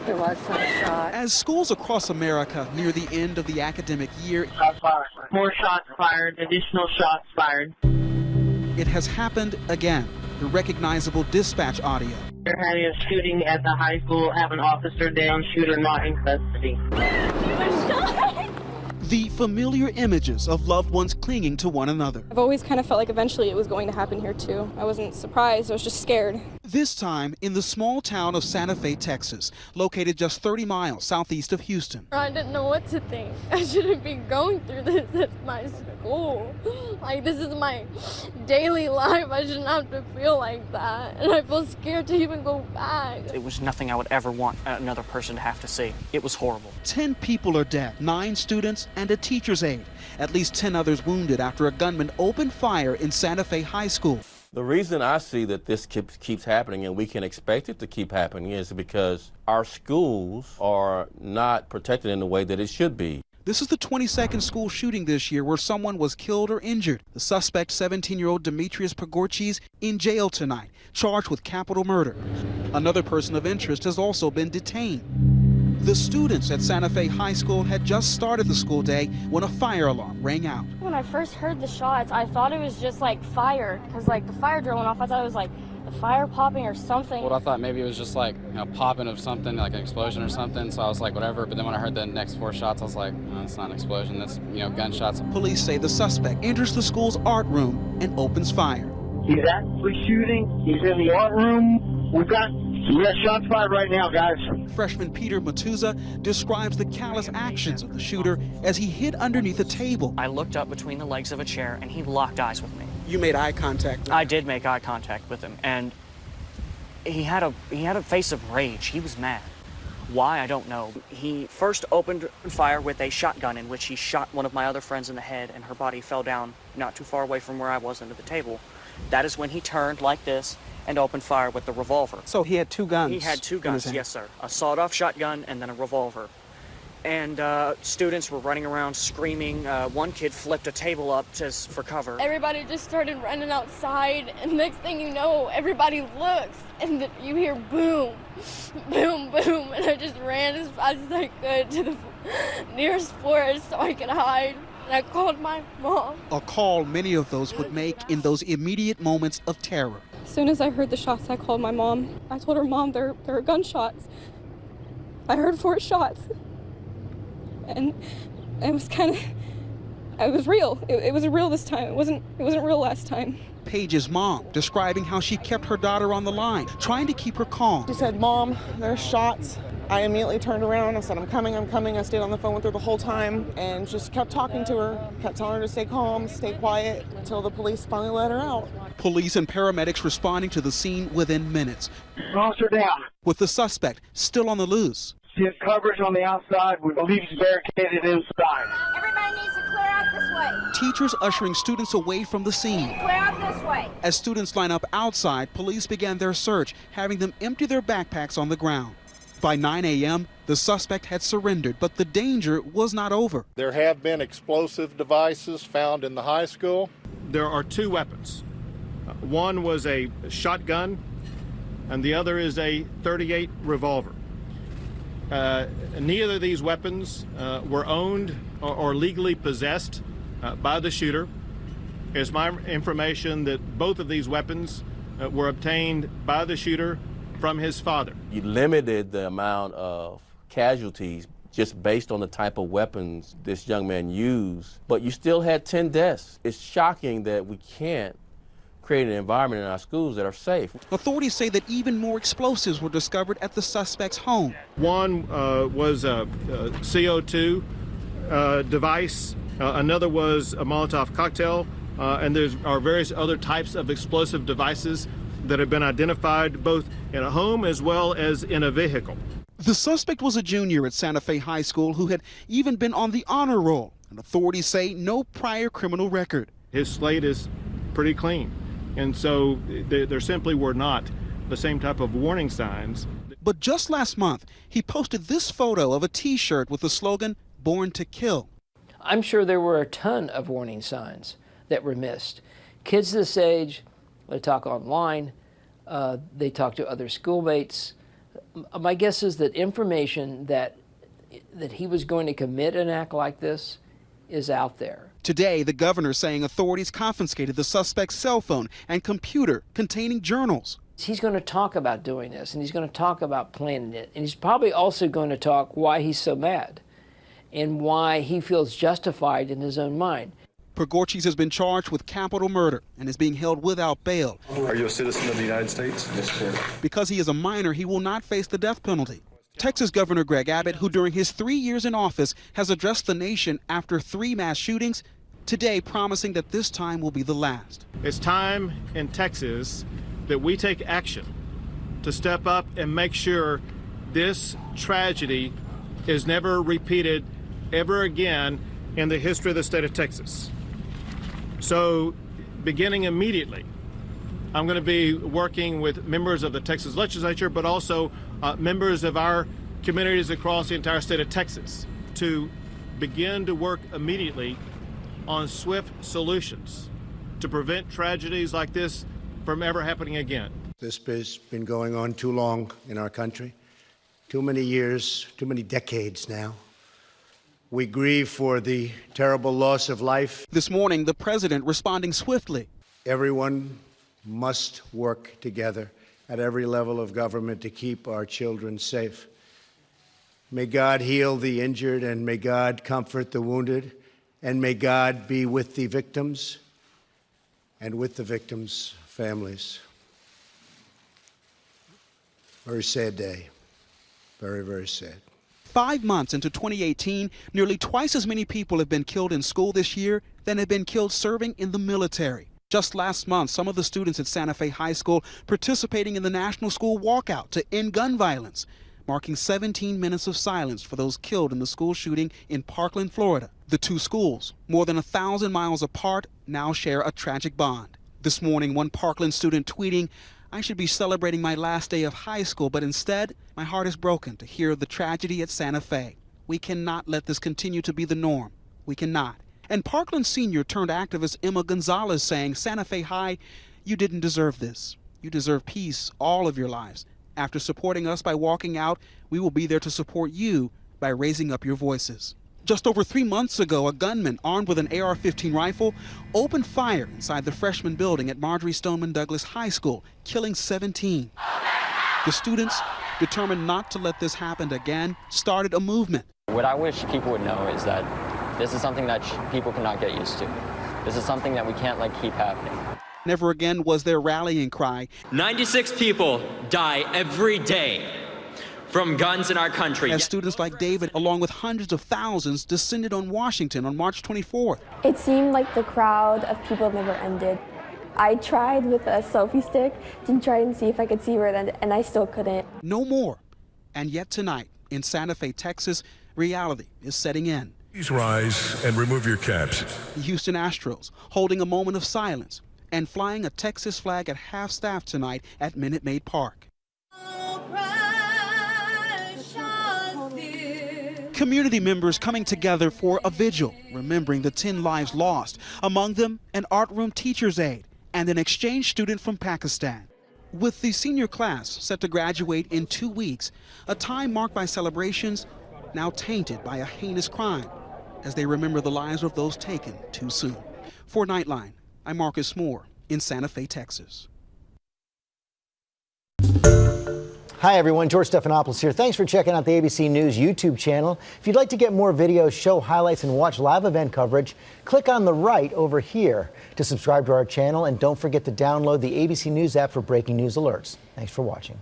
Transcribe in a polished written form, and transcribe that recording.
There was some shot. As schools across America near the end of the academic year, Shots fired. More shots fired, additional shots fired. it has happened again. The recognizable dispatch audio. They're having a shooting at the high school, have an officer down, shooter not in custody. The familiar images of loved ones clinging to one another. I've always kind of felt like eventually it was going to happen here too. I wasn't surprised, I was just scared. This time in the small town of Santa Fe, Texas, located just 30 miles southeast of Houston. I didn't know what to think. I shouldn't be going through this at my school. Like, this is my daily life. I shouldn't have to feel like that. And I feel scared to even go back. It was nothing I would ever want another person to have to see. It was horrible. 10 people are dead, 9 students and a teacher's aide. At least 10 others wounded after a gunman opened fire in Santa Fe High School. The reason I see that this keeps happening, and we can expect it to keep happening, is because our schools are not protected in the way that it should be. This is the 22nd school shooting this year where someone was killed or injured. The suspect, 17-year-old Demetrius Pagorchis, in jail tonight, charged with capital murder. Another person of interest has also been detained. The students at Santa Fe High School had just started the school day when a fire alarm rang out. When I first heard the shots, I thought it was just like fire, because like the fire drill went off. I thought it was like the fire popping or something. Well, I thought maybe it was just like, popping of something, like an explosion or something. So I was like, whatever. But then when I heard the next 4 shots, I was like, no, it's not an explosion. That's, gunshots. Police say the suspect enters the school's art room and opens fire. He's actually shooting. He's in the art room. We got shots fired right now, guys. Freshman Peter Matuza describes the callous actions of the shooter as he hid underneath a table. I looked up between the legs of a chair and he locked eyes with me. You made eye contact. I did make eye contact with him, and he had a face of rage. He was mad. Why, I don't know. He first opened fire with a shotgun in which he shot one of my other friends in the head, and her body fell down not too far away from where I was under the table. That is when he turned like this and opened fire with the revolver. So he had 2 guns? He had 2 guns, yes, sir. A sawed-off shotgun and then a revolver. And students were running around screaming. One kid flipped a table up just for cover. Everybody just started running outside, and next thing you know, everybody looks, and you hear boom, boom, boom, and I just ran as fast as I could to the nearest forest so I could hide. And I called my mom. A call many of those would make in those immediate moments of terror. As soon as I heard the shots, I called my mom. I told her, Mom, there are gunshots. I heard 4 shots. And it was it was real. It was real this time. It wasn't real last time. Paige's mom describing how she kept her daughter on the line, trying to keep her calm. She said, Mom, there's shots. I immediately turned around. I said, I'm coming. I stayed on the phone with her the whole time and just kept talking to her, kept telling her to stay calm, stay quiet, until the police finally let her out. Police and paramedics responding to the scene within minutes. Officer down. With the suspect still on the loose. He has coverage on the outside. We believe he's barricaded inside. Everybody needs to clear out this way. Teachers ushering students away from the scene. Clear out this way. As students line up outside, police began their search, having them empty their backpacks on the ground. By 9 a.m., the suspect had surrendered, but the danger was not over. There have been explosive devices found in the high school. There are 2 weapons. One was a shotgun, and the other is a .38 revolver. Neither of these weapons were owned or legally possessed by the shooter. It's my information that both of these weapons were obtained by the shooter from his father. You limited the amount of casualties just based on the type of weapons this young man used, but you still had 10 deaths. It's shocking that we can't create an environment in our schools that are safe. Authorities say that even more explosives were discovered at the suspect's home. One was a CO2 device, another was a Molotov cocktail, and there are various other types of explosive devices that have been identified both in a home as well as in a vehicle. The suspect was a junior at Santa Fe High School who had even been on the honor roll, and authorities say no prior criminal record. His slate is pretty clean, and so there simply were not the same type of warning signs. But just last month, he posted this photo of a T-shirt with the slogan, "Born to Kill." I'm sure there were a ton of warning signs that were missed. Kids this age, they talk online, they talk to other schoolmates. My guess is that information that he was going to commit an act like this is out there. Today, the governor saying authorities confiscated the suspect's cell phone and computer containing journals. He's going to talk about doing this, and he's going to talk about planning it, and he's probably also going to talk why he's so mad and why he feels justified in his own mind. Pogorczyk has been charged with capital murder and is being held without bail. Are you a citizen of the United States? Yes, sir. Because he is a minor, he will not face the death penalty. Texas Governor Greg Abbott, who during his 3 years in office has addressed the nation after 3 mass shootings, today promising that this time will be the last. It's time in Texas that we take action to step up and make sure this tragedy is never repeated ever again in the history of the state of Texas. So, beginning immediately, I'm going to be working with members of the Texas legislature, but also members of our communities across the entire state of Texas to begin to work immediately on swift solutions to prevent tragedies like this from ever happening again. This has been going on too long in our country, too many years, too many decades now. We grieve for the terrible loss of life. This morning, the president responding swiftly. Everyone must work together at every level of government to keep our children safe. May God heal the injured, and may God comfort the wounded, and may God be with the victims and with the victims' families. Very sad day. Very, very sad. 5 months into 2018, nearly twice as many people have been killed in school this year than have been killed serving in the military. Just last month, some of the students at Santa Fe High School participating in the National School Walkout to end gun violence, marking 17 minutes of silence for those killed in the school shooting in Parkland, Florida. The 2 schools, more than 1,000 miles apart, now share a tragic bond. This morning, one Parkland student tweeting, "I should be celebrating my last day of high school, but instead, my heart is broken to hear the tragedy at Santa Fe. We cannot let this continue to be the norm. We cannot." And Parkland senior turned activist Emma Gonzalez saying, "Santa Fe High, you didn't deserve this. You deserve peace all of your lives. After supporting us by walking out, we will be there to support you by raising up your voices." Just over 3 months ago, a gunman armed with an AR-15 rifle opened fire inside the freshman building at Marjory Stoneman Douglas High School, killing 17. The students, determined not to let this happen again, started a movement. What I wish people would know is that this is something that people cannot get used to. This is something that we can't let keep happening. Never again was their rallying cry. 96 people die every day from guns in our country. As students like David, along with hundreds of thousands, descended on Washington on March 24th. It seemed like the crowd of people never ended. I tried with a selfie stick to try and see if I could see where it ended, and I still couldn't. No more. And yet tonight, in Santa Fe, Texas, reality is setting in. Please rise and remove your caps. The Houston Astros holding a moment of silence and flying a Texas flag at half-staff tonight at Minute Maid Park. Community members coming together for a vigil, remembering the 10 lives lost, among them an art room teacher's aide and an exchange student from Pakistan. With the senior class set to graduate in 2 weeks, a time marked by celebrations now tainted by a heinous crime as they remember the lives of those taken too soon. For Nightline, I'm Marcus Moore in Santa Fe, Texas. Hi everyone, George Stephanopoulos here. Thanks for checking out the ABC News YouTube channel. If you'd like to get more videos, show highlights, and watch live event coverage, click on the right over here to subscribe to our channel, and don't forget to download the ABC News app for breaking news alerts. Thanks for watching.